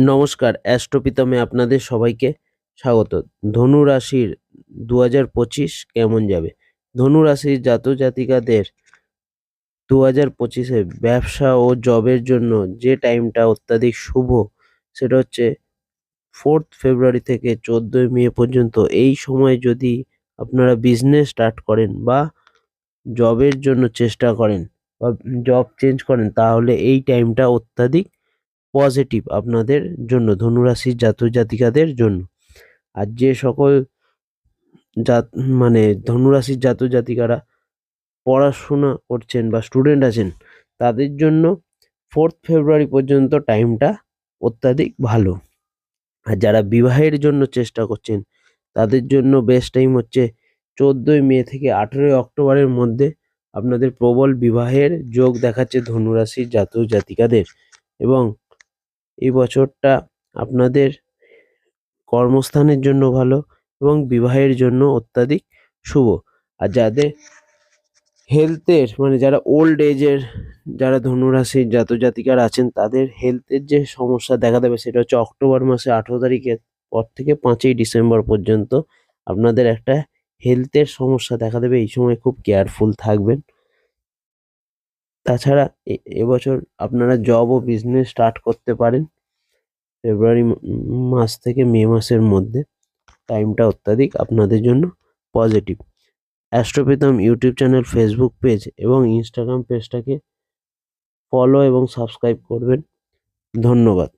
নমস্কার, অ্যাস্ট্রোপিতামে আপনাদের সবাইকে স্বাগত। ধনু রাশির 2025 কেমন যাবে? ধনু রাশির জাতক-জাতিকাদের 2025-এ ব্যবসা ও জবের জন্য যে টাইমটা অত্যাধিক শুভ, সেটা হচ্ছে 4th ফেব্রুয়ারি থেকে 14ই মে পর্যন্ত। এই সময় যদি আপনারা বিজনেস স্টার্ট করেন বা জবের জন্য চেষ্টা করেন বা জব চেঞ্জ করেন, তাহলে এই টাইমটা অত্যাধিক পজিটিভ আপনাদের জন্য, ধনুরাশির জাতক-জাতিকাদের জন্য। আর যে সকল জাত মানে ধনুরাশির জাতক-জাতিকারা পড়াশোনা করছেন বা স্টুডেন্ট আছেন, তাদের জন্য 4th ফেব্রুয়ারি পর্যন্ত টাইমটা অত্যাধিক ভালো। আর যারা বিবাহের জন্য চেষ্টা করছেন, তাদের জন্য বেস্ট টাইম হচ্ছে 14ই মে থেকে 18ই অক্টোবরের মধ্যে। আপনাদের প্রবল বিবাহের যোগ দেখাচ্ছে ধনুরাশির জাতক-জাতিকাদের। এবং এই বছরটা আপনাদের কর্মস্থানের জন্য ভালো এবং বিবাহের জন্য অত্যাধিক শুভ। আর যাদের হেলথের যারা ওল্ড এজের, যারা ধনুরাশির জাতক-জাতিকারা আছেন, তাদের হেলথের যে সমস্যা দেখা দেবে, সেটা হচ্ছে অক্টোবর মাসে 18 তারিখের পর থেকে 5ই ডিসেম্বর পর্যন্ত আপনাদের একটা হেলথের সমস্যা দেখা দেবে। এই সময় খুব কেয়ারফুল থাকবেন। তাছাড়া এবছর আপনারা জব ও বিজনেস স্টার্ট করতে পারেন ফেব্রুয়ারি মাস থেকে মে মাসের মধ্যে। টাইমটা অত্যাধিক আপনাদের জন্য positive. Astropitam YouTube channel, Facebook page এবং ইনস্টাগ্রাম পেজটাকে ফলো এবং সাবস্ক্রাইব করবেন। ধন্যবাদ।